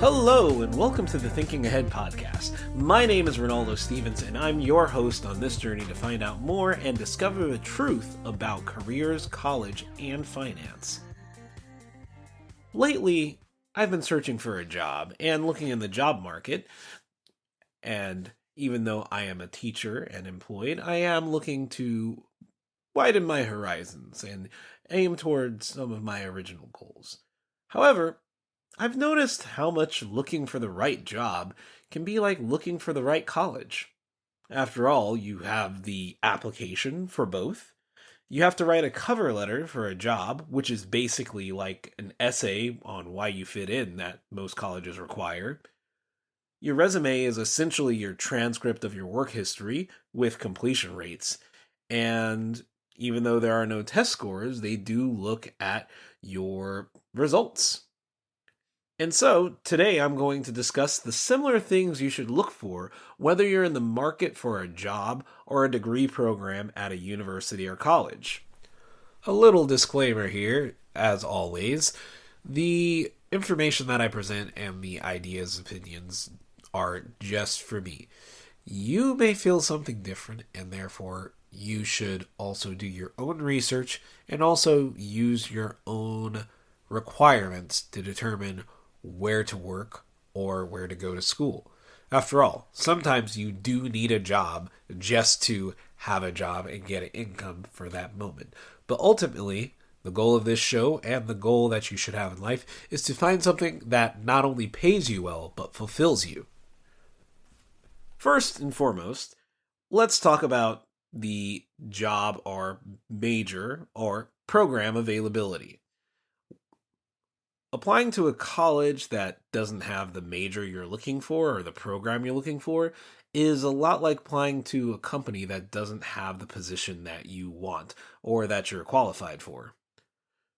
Hello, and welcome to the Thinking Ahead podcast. My name is Ronaldo Stevens, and I'm your host on this journey to find out more and discover the truth about careers, college, and finance. Lately, I've been searching for a job and looking in the job market, and even though I am a teacher and employed, I am looking to widen my horizons and aim towards some of my original goals. However, I've noticed how much looking for the right job can be like looking for the right college. After all, you have the application for both. You have to write a cover letter for a job, which is basically like an essay on why you fit in that most colleges require. Your resume is essentially your transcript of your work history with completion rates. And even though there are no test scores, they do look at your results. And so, today I'm going to discuss the similar things you should look for whether you're in the market for a job or a degree program at a university or college. A little disclaimer here, as always, the information that I present and the ideas, opinions are just for me. You may feel something different, and therefore you should also do your own research and also use your own requirements to determine where to work or where to go to school. After all, sometimes you do need a job just to have a job and get an income for that moment. But ultimately, the goal of this show and the goal that you should have in life is to find something that not only pays you well, but fulfills you. First and foremost, let's talk about the job or major or program availability. Applying to a college that doesn't have the major you're looking for or the program you're looking for is a lot like applying to a company that doesn't have the position that you want or that you're qualified for.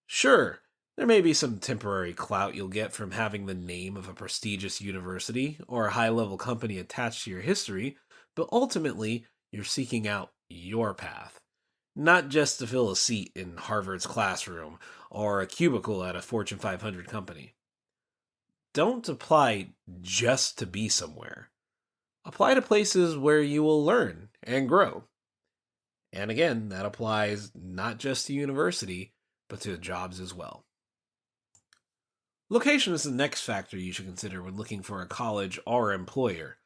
Sure, there may be some temporary clout you'll get from having the name of a prestigious university or a high-level company attached to your history, but ultimately, you're seeking out your path. Not just to fill a seat in Harvard's classroom or a cubicle at a Fortune 500 company. Don't apply just to be somewhere. Apply to places where you will learn and grow. And again, that applies not just to university, but to jobs as well. Location is the next factor you should consider when looking for a college or employer.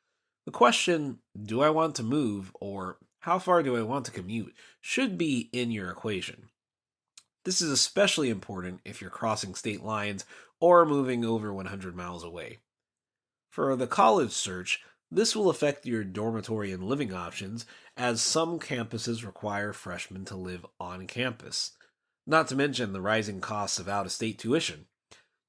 The question, do I want to move, or how far do I want to commute, should be in your equation. This is especially important if you're crossing state lines or moving over 100 miles away. For the college search, this will affect your dormitory and living options, as some campuses require freshmen to live on campus. Not to mention the rising costs of out-of-state tuition.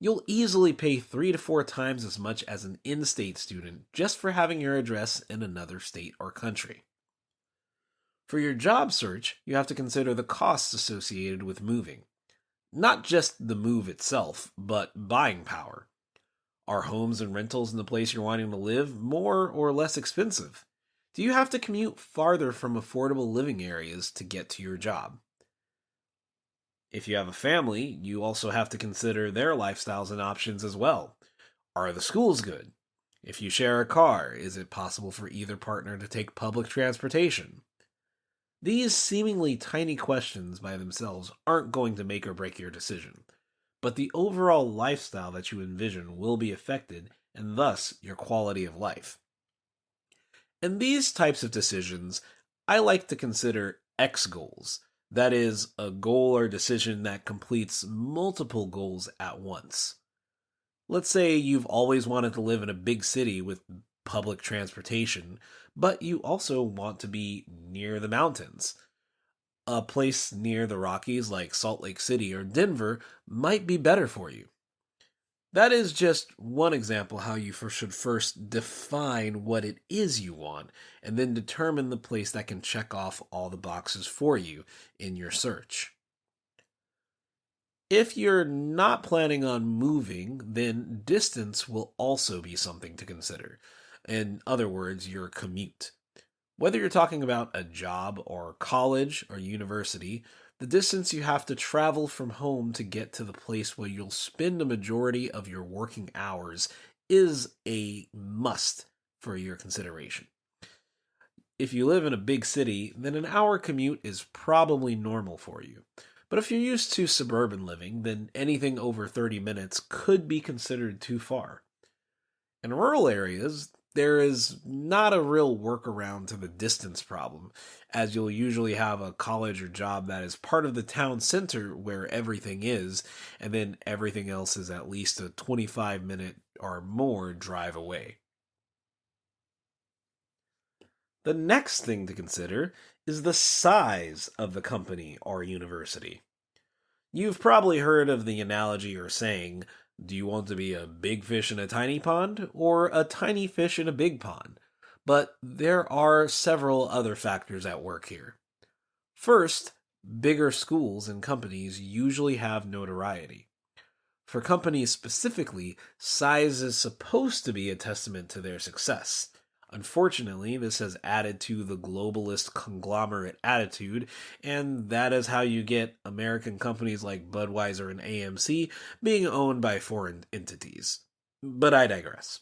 You'll easily pay 3 to 4 times as much as an in-state student just for having your address in another state or country. For your job search, you have to consider the costs associated with moving. Not just the move itself, but buying power. Are homes and rentals in the place you're wanting to live more or less expensive? Do you have to commute farther from affordable living areas to get to your job? If you have a family, you also have to consider their lifestyles and options as well. Are the schools good? If you share a car, is it possible for either partner to take public transportation? These seemingly tiny questions by themselves aren't going to make or break your decision, but the overall lifestyle that you envision will be affected, and thus your quality of life. In these types of decisions, I like to consider X goals. That is, a goal or decision that completes multiple goals at once. Let's say you've always wanted to live in a big city with public transportation, but you also want to be near the mountains. A place near the Rockies like Salt Lake City or Denver might be better for you. That is just one example how you should first define what it is you want, and then determine the place that can check off all the boxes for you in your search. If you're not planning on moving, then distance will also be something to consider. In other words, your commute. Whether you're talking about a job or college or university, the distance you have to travel from home to get to the place where you'll spend a majority of your working hours is a must for your consideration. If you live in a big city, then an hour commute is probably normal for you. But if you're used to suburban living, then anything over 30 minutes could be considered too far. In rural areas, there is not a real workaround to the distance problem, as you'll usually have a college or job that is part of the town center where everything is, and then everything else is at least a 25-minute or more drive away. The next thing to consider is the size of the company or university. You've probably heard of the analogy or saying, do you want to be a big fish in a tiny pond or a tiny fish in a big pond? But there are several other factors at work here. First, bigger schools and companies usually have notoriety. For companies specifically, size is supposed to be a testament to their success. Unfortunately, this has added to the globalist conglomerate attitude, and that is how you get American companies like Budweiser and AMC being owned by foreign entities. But I digress.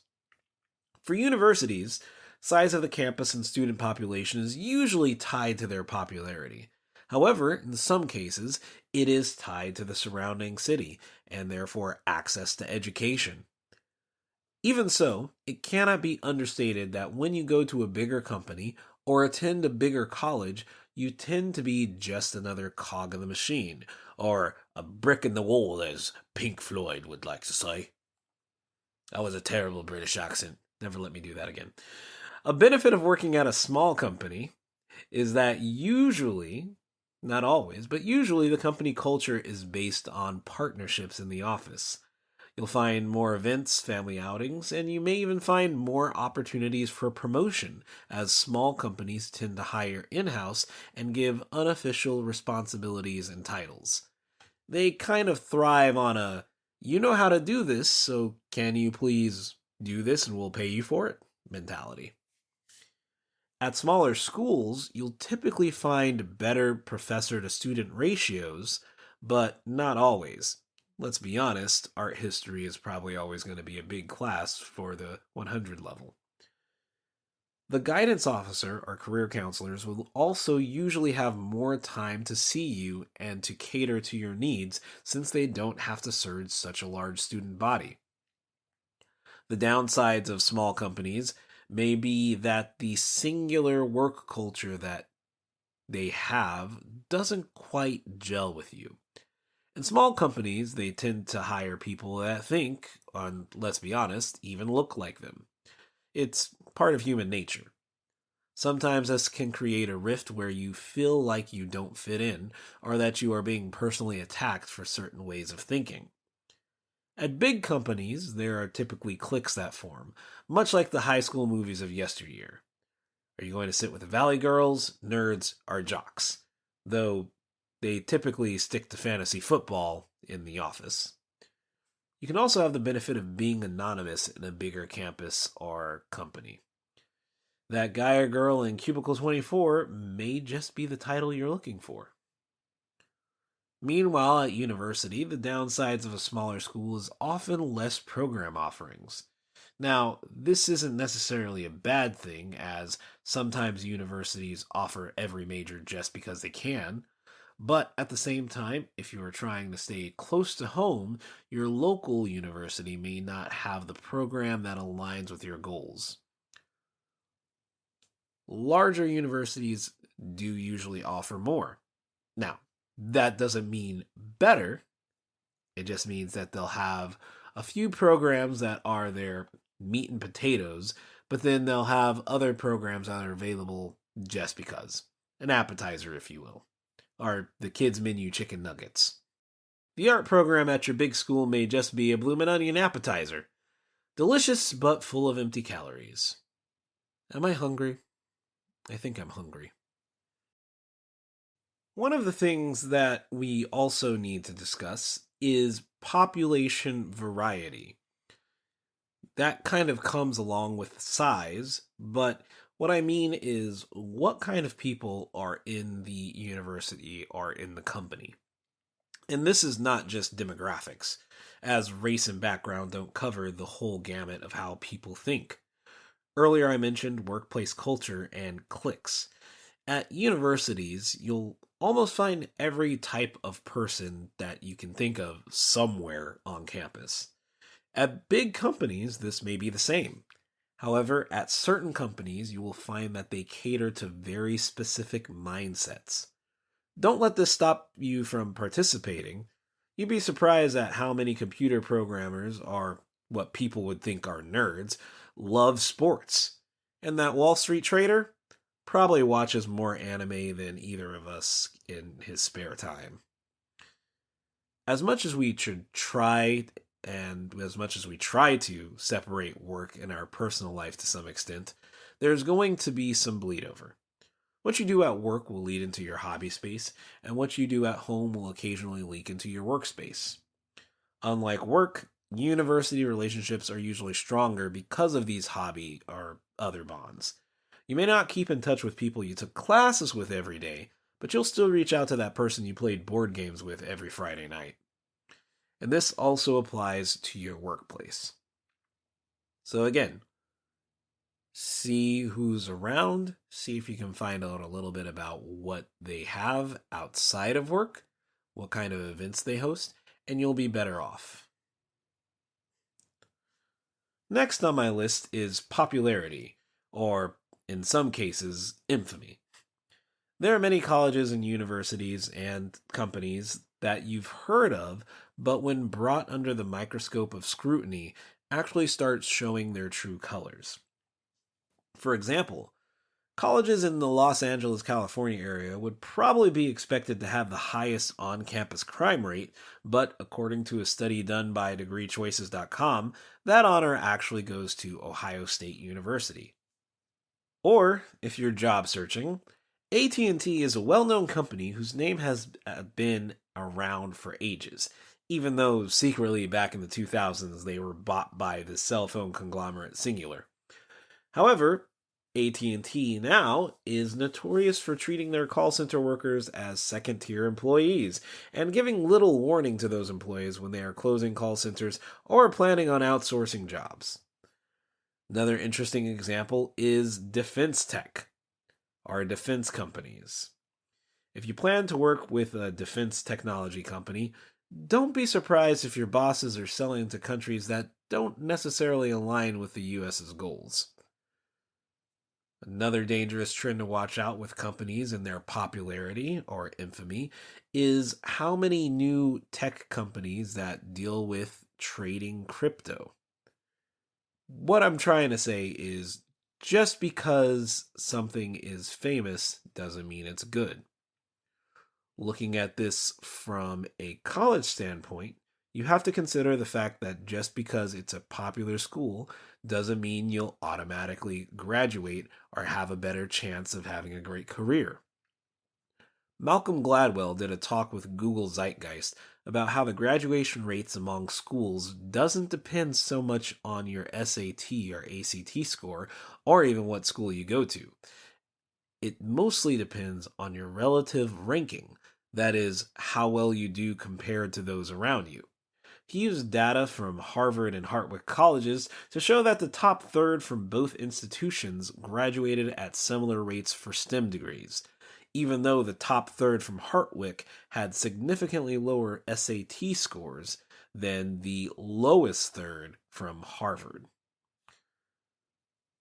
For universities, size of the campus and student population is usually tied to their popularity. However, in some cases, it is tied to the surrounding city, and therefore access to education. Even so, it cannot be understated that when you go to a bigger company or attend a bigger college, you tend to be just another cog in the machine, or a brick in the wall, as Pink Floyd would like to say. That was a terrible British accent. Never let me do that again. A benefit of working at a small company is that usually, not always, but usually the company culture is based on partnerships in the office. You'll find more events, family outings, and you may even find more opportunities for promotion, as small companies tend to hire in-house and give unofficial responsibilities and titles. They kind of thrive on a, you know how to do this, so can you please do this and we'll pay you for it mentality. At smaller schools, you'll typically find better professor to student ratios, but not always. Let's be honest, art history is probably always going to be a big class for the 100 level. The guidance officer or career counselors will also usually have more time to see you and to cater to your needs since they don't have to serve such a large student body. The downsides of small companies may be that the singular work culture that they have doesn't quite gel with you. In small companies, they tend to hire people that think, and let's be honest, even look like them. It's part of human nature. Sometimes this can create a rift where you feel like you don't fit in, or that you are being personally attacked for certain ways of thinking. At big companies, there are typically cliques that form, much like the high school movies of yesteryear. Are you going to sit with the Valley Girls, nerds, or jocks? Though they typically stick to fantasy football in the office. You can also have the benefit of being anonymous in a bigger campus or company. That guy or girl in Cubicle 24 may just be the title you're looking for. Meanwhile, at university, the downsides of a smaller school is often less program offerings. Now, this isn't necessarily a bad thing, as sometimes universities offer every major just because they can. But at the same time, if you are trying to stay close to home, your local university may not have the program that aligns with your goals. Larger universities do usually offer more. Now, that doesn't mean better, it just means that they'll have a few programs that are their meat and potatoes, but then they'll have other programs that are available just because. An appetizer, if you will. Or the kids' menu chicken nuggets. The art program at your big school may just be a bloomin' onion appetizer. Delicious, but full of empty calories. Am I hungry? I think I'm hungry. One of the things that we also need to discuss is population variety. That kind of comes along with size, but what I mean is what kind of people are in the university or in the company. And this is not just demographics, as race and background don't cover the whole gamut of how people think. Earlier, I mentioned workplace culture and cliques. At universities, you'll almost find every type of person that you can think of somewhere on campus. At big companies, this may be the same. However, at certain companies, you will find that they cater to very specific mindsets. Don't let this stop you from participating. You'd be surprised at how many computer programmers are what people would think are nerds, love sports. And that Wall Street trader probably watches more anime than either of us in his spare time. As much as we should try and as much as we try to separate work and our personal life to some extent, there's going to be some bleed over. What you do at work will lead into your hobby space, and what you do at home will occasionally leak into your workspace. Unlike work, university relationships are usually stronger because of these hobby or other bonds. You may not keep in touch with people you took classes with every day, but you'll still reach out to that person you played board games with every Friday night. And this also applies to your workplace. So again, see who's around, see if you can find out a little bit about what they have outside of work, what kind of events they host, and you'll be better off. Next on my list is popularity, or in some cases, infamy. There are many colleges and universities and companies that you've heard of, but when brought under the microscope of scrutiny, actually start showing their true colors. For example, colleges in the Los Angeles, California area would probably be expected to have the highest on campus crime rate, but according to a study done by degreechoices.com, that honor actually goes to Ohio State University. Or, if you're job searching, AT&T is a well-known company whose name has been around for ages, even though secretly back in the 2000s they were bought by the cell phone conglomerate Singular. However, AT&T now is notorious for treating their call center workers as second-tier employees and giving little warning to those employees when they are closing call centers or planning on outsourcing jobs. Another interesting example is defense tech, our defense companies. If you plan to work with a defense technology company, don't be surprised if your bosses are selling to countries that don't necessarily align with the US's goals. Another dangerous trend to watch out with companies and their popularity or infamy is how many new tech companies that deal with trading crypto. What I'm trying to say is just because something is famous doesn't mean it's good. Looking at this from a college standpoint, you have to consider the fact that just because it's a popular school doesn't mean you'll automatically graduate or have a better chance of having a great career. Malcolm Gladwell did a talk with Google Zeitgeist about how the graduation rates among schools doesn't depend so much on your SAT or ACT score or even what school you go to. It mostly depends on your relative ranking, that is, how well you do compared to those around you. He used data from Harvard and Hartwick colleges to show that the top third from both institutions graduated at similar rates for STEM degrees, even though the top third from Hartwick had significantly lower SAT scores than the lowest third from Harvard.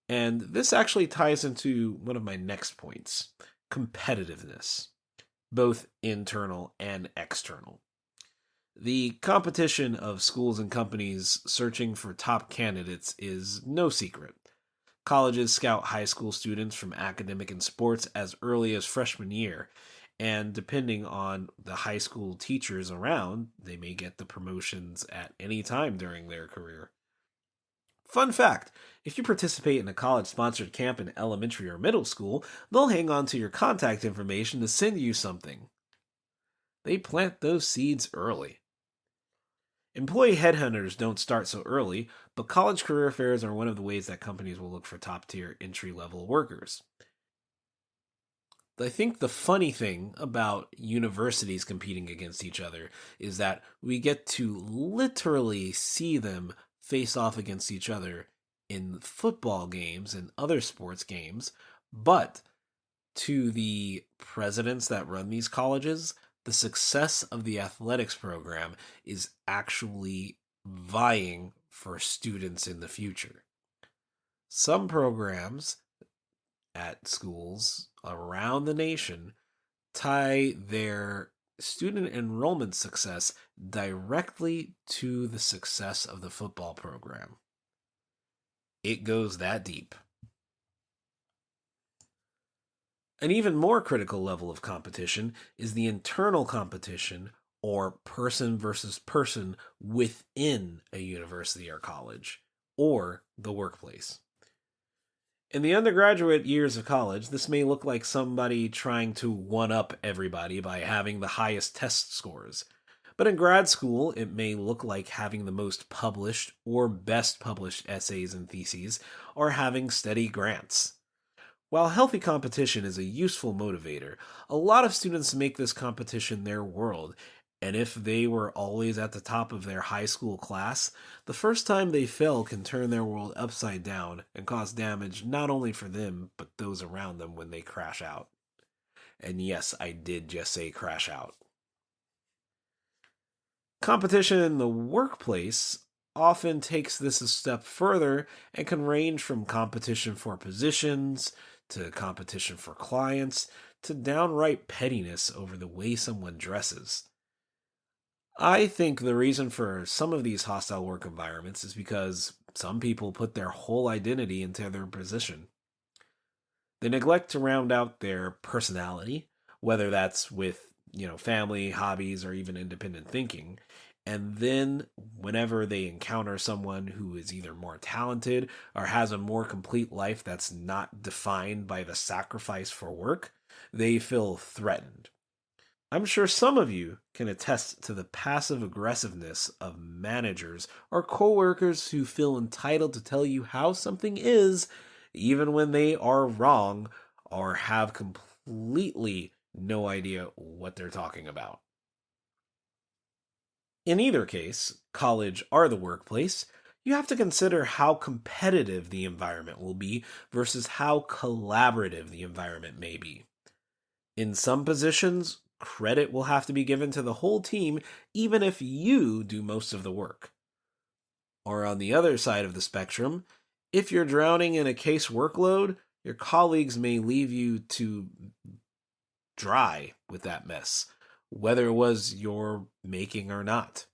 And this actually ties into one of my next points: competitiveness, both internal and external. The competition of schools and companies searching for top candidates is no secret. Colleges scout high school students from academic and sports as early as freshman year, and depending on the high school teachers around, they may get the promotions at any time during their career. Fun fact, if you participate in a college-sponsored camp in elementary or middle school, they'll hang on to your contact information to send you something. They plant those seeds early. Employee headhunters don't start so early, but college career fairs are one of the ways that companies will look for top-tier entry-level workers. I think the funny thing about universities competing against each other is that we get to literally see them face off against each other in football games and other sports games, but to the presidents that run these colleges, the success of the athletics program is actually vying for students in the future. Some programs at schools around the nation tie their student enrollment success directly to the success of the football program. It goes that deep. An even more critical level of competition is the internal competition, or person versus person within a university or college, or the workplace. In the undergraduate years of college, this may look like somebody trying to one up everybody by having the highest test scores. But in grad school, it may look like having the most published or best published essays and theses, or having steady grants. While healthy competition is a useful motivator, a lot of students make this competition their world, and if they were always at the top of their high school class, the first time they fail can turn their world upside down and cause damage not only for them, but those around them when they crash out. And yes, I did just say crash out. Competition in the workplace often takes this a step further and can range from competition for positions to competition for clients to downright pettiness over the way someone dresses. I think the reason for some of these hostile work environments is because some people put their whole identity into their position. They neglect to round out their personality, whether that's with, family, hobbies, or even independent thinking. And then, whenever they encounter someone who is either more talented or has a more complete life that's not defined by the sacrifice for work, they feel threatened. I'm sure some of you can attest to the passive aggressiveness of managers or coworkers who feel entitled to tell you how something is, even when they are wrong or have completely no idea what they're talking about. In either case, college or the workplace, you have to consider how competitive the environment will be versus how collaborative the environment may be. In some positions, credit will have to be given to the whole team, even if you do most of the work. Or on the other side of the spectrum, if you're drowning in a case workload, your colleagues may leave you to dry with that mess, whether it was your making or not.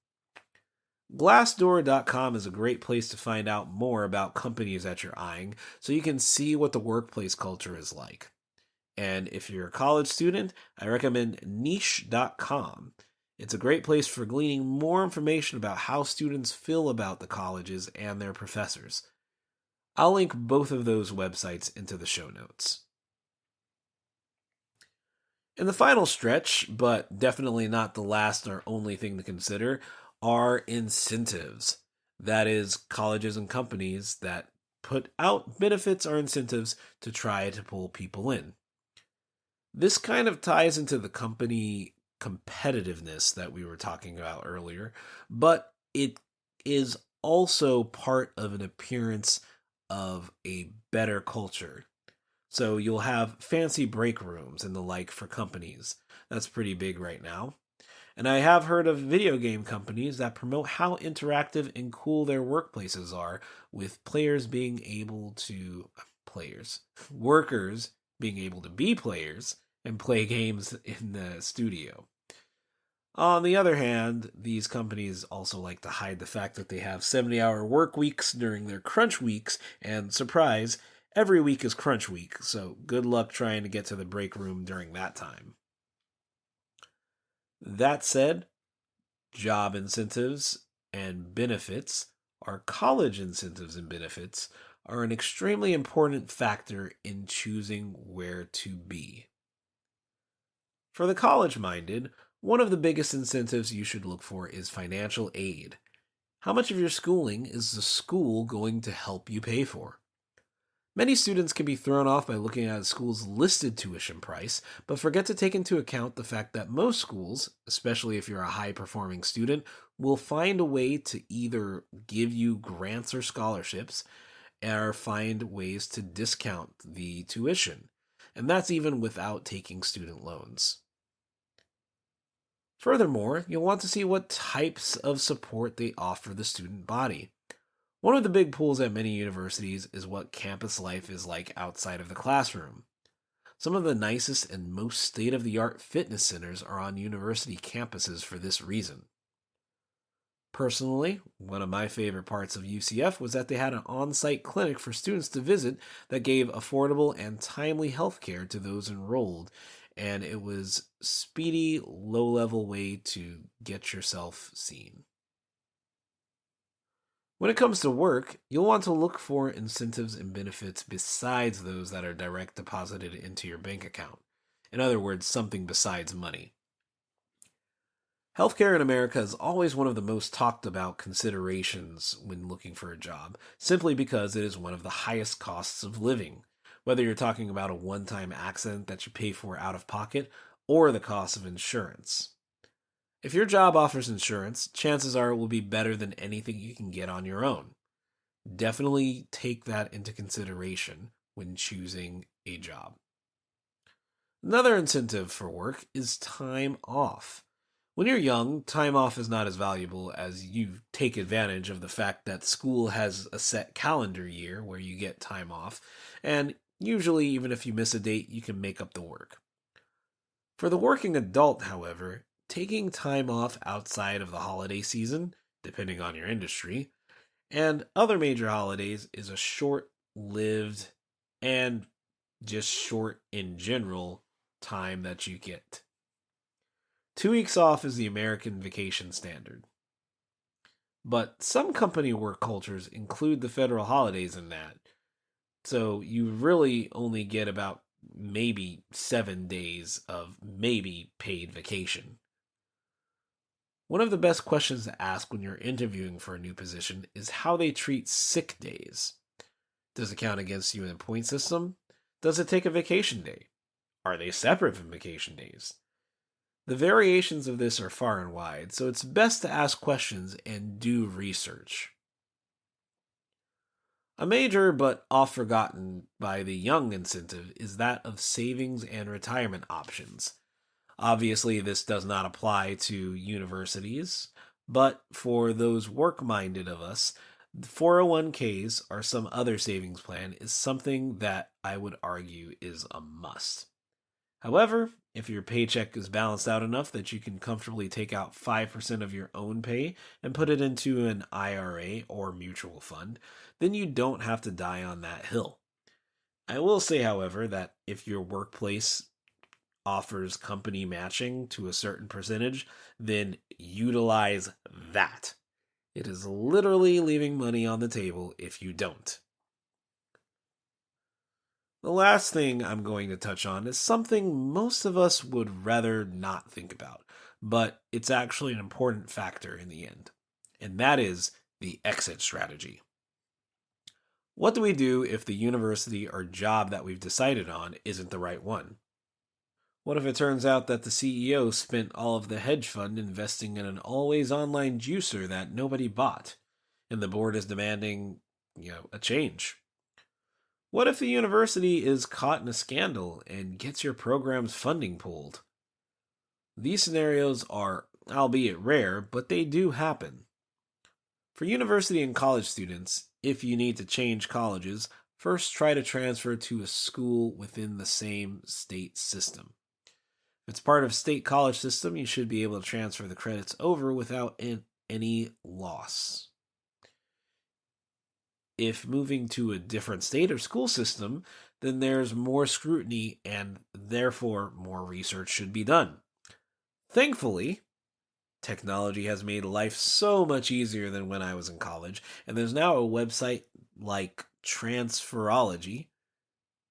Glassdoor.com is a great place to find out more about companies that you're eyeing so you can see what the workplace culture is like. And if you're a college student, I recommend niche.com. It's a great place for gleaning more information about how students feel about the colleges and their professors. I'll link both of those websites into the show notes. In the final stretch, but definitely not the last or only thing to consider, are incentives. That is, colleges and companies that put out benefits or incentives to try to pull people in. This kind of ties into the company competitiveness that we were talking about earlier, but it is also part of an appearance of a better culture. So you'll have fancy break rooms and the like for companies. That's pretty big right now. And I have heard of video game companies that promote how interactive and cool their workplaces are, with workers being able to be players and play games in the studio. On the other hand, these companies also like to hide the fact that they have 70-hour work weeks during their crunch weeks, and surprise, every week is crunch week, so good luck trying to get to the break room during that time. That said, job incentives and benefits, or college incentives and benefits, are an extremely important factor in choosing where to be. For the college-minded, one of the biggest incentives you should look for is financial aid. How much of your schooling is the school going to help you pay for? Many students can be thrown off by looking at a school's listed tuition price, but forget to take into account the fact that most schools, especially if you're a high performing student, will find a way to either give you grants or scholarships or find ways to discount the tuition. And that's even without taking student loans. Furthermore, you'll want to see what types of support they offer the student body. One of the big pulls at many universities is what campus life is like outside of the classroom. Some of the nicest and most state of the art fitness centers are on university campuses for this reason. Personally, one of my favorite parts of UCF was that they had an on site clinic for students to visit that gave affordable and timely health care to those enrolled, and it was speedy, low level way to get yourself seen. When it comes to work, you'll want to look for incentives and benefits besides those that are direct deposited into your bank account. In other words, something besides money. Healthcare in America is always one of the most talked about considerations when looking for a job, simply because it is one of the highest costs of living, whether you're talking about a one time accident that you pay for out of pocket or the cost of insurance. If your job offers insurance, chances are it will be better than anything you can get on your own. Definitely take that into consideration when choosing a job. Another incentive for work is time off. When you're young, time off is not as valuable as you take advantage of the fact that school has a set calendar year where you get time off, and usually, even if you miss a date, you can make up the work. For the working adult, however, taking time off outside of the holiday season, depending on your industry, and other major holidays is a short lived and just short in general time that you get. 2 weeks off is the American vacation standard. But some company work cultures include the federal holidays in that. So you really only get about maybe 7 days of maybe paid vacation. One of the best questions to ask when you're interviewing for a new position is how they treat sick days. Does it count against you in a point system? Does it take a vacation day? Are they separate from vacation days? The variations of this are far and wide, so it's best to ask questions and do research. A major but oft forgotten by the young incentive is that of savings and retirement options. Obviously, this does not apply to universities, but for those work minded of us, 401ks or some other savings plan is something that I would argue is a must. However, if your paycheck is balanced out enough that you can comfortably take out 5% of your own pay and put it into an IRA or mutual fund, then you don't have to die on that hill. I will say, however, that if your workplace offers company matching to a certain percentage, then utilize that. It is literally leaving money on the table if you don't. The last thing I'm going to touch on is something most of us would rather not think about, but it's actually an important factor in the end, and that is the exit strategy. What do we do if the university or job that we've decided on isn't the right one? What if it turns out that the CEO spent all of the hedge fund investing in an always online juicer that nobody bought, and the board is demanding, a change? What if the university is caught in a scandal and gets your program's funding pulled? These scenarios are, albeit rare, but they do happen. For university and college students, if you need to change colleges, first try to transfer to a school within the same state system. If it's part of state college system, you should be able to transfer the credits over without any loss. If moving to a different state or school system, then there's more scrutiny and therefore more research should be done. Thankfully, technology has made life so much easier than when I was in college, and there's now a website like Transferology.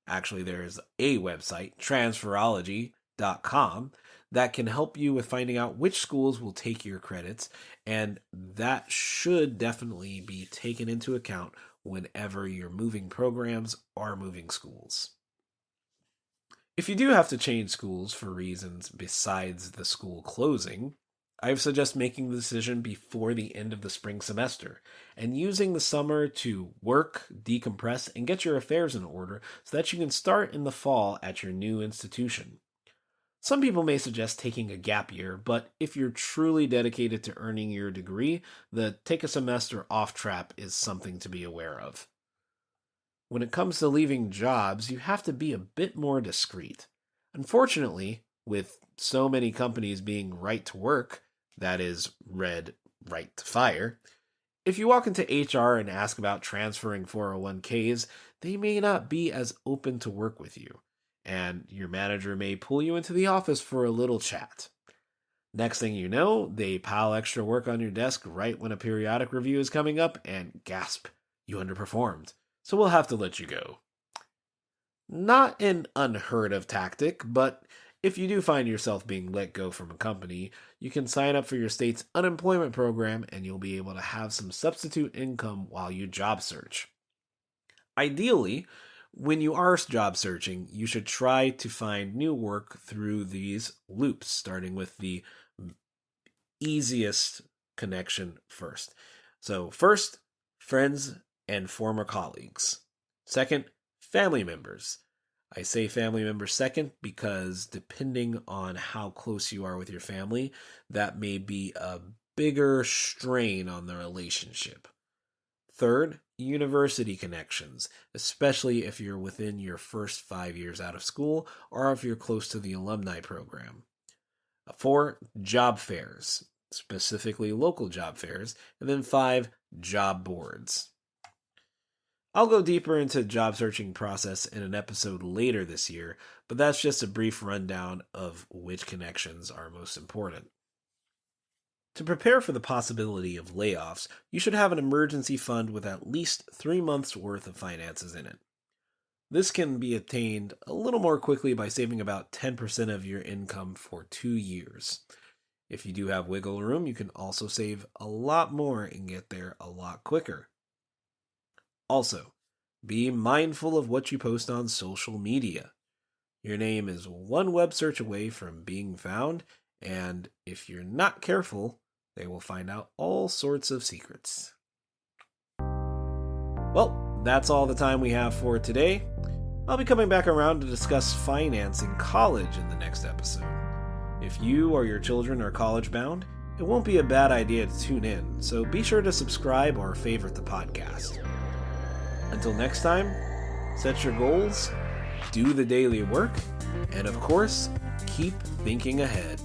Actually, there's a website, transferology.com, that can help you with finding out which schools will take your credits, and that should definitely be taken into account whenever you're moving programs or moving schools. If you do have to change schools for reasons besides the school closing, I would suggest making the decision before the end of the spring semester and using the summer to work, decompress, and get your affairs in order so that you can start in the fall at your new institution. Some people may suggest taking a gap year, but if you're truly dedicated to earning your degree, the take a semester off trap is something to be aware of. When it comes to leaving jobs, you have to be a bit more discreet. Unfortunately, with so many companies being right to work, that is, read right to fire, if you walk into HR and ask about transferring 401ks, they may not be as open to work with you, and your manager may pull you into the office for a little chat. Next thing you know, they pile extra work on your desk right when a periodic review is coming up, and gasp, you underperformed, so we'll have to let you go. Not an unheard of tactic, but if you do find yourself being let go from a company, you can sign up for your state's unemployment program and you'll be able to have some substitute income while you job search. Ideally, when you are job searching, you should try to find new work through these loops, starting with the easiest connection first. So first, friends and former colleagues. Second, family members. I say family members second because depending on how close you are with your family, that may be a bigger strain on the relationship. Third, university connections, especially if you're within your first 5 years out of school or if you're close to the alumni program. 4, job fairs, specifically local job fairs. And then 5, job boards. I'll go deeper into the job searching process in an episode later this year, but that's just a brief rundown of which connections are most important. To prepare for the possibility of layoffs, you should have an emergency fund with at least 3 months' worth of finances in it. This can be attained a little more quickly by saving about 10% of your income for 2 years. If you do have wiggle room, you can also save a lot more and get there a lot quicker. Also, be mindful of what you post on social media. Your name is one web search away from being found, and if you're not careful, they will find out all sorts of secrets. Well, that's all the time we have for today. I'll be coming back around to discuss financing college in the next episode. If you or your children are college bound, it won't be a bad idea to tune in, so be sure to subscribe or favorite the podcast. Until next time, set your goals, do the daily work, and of course, keep thinking ahead.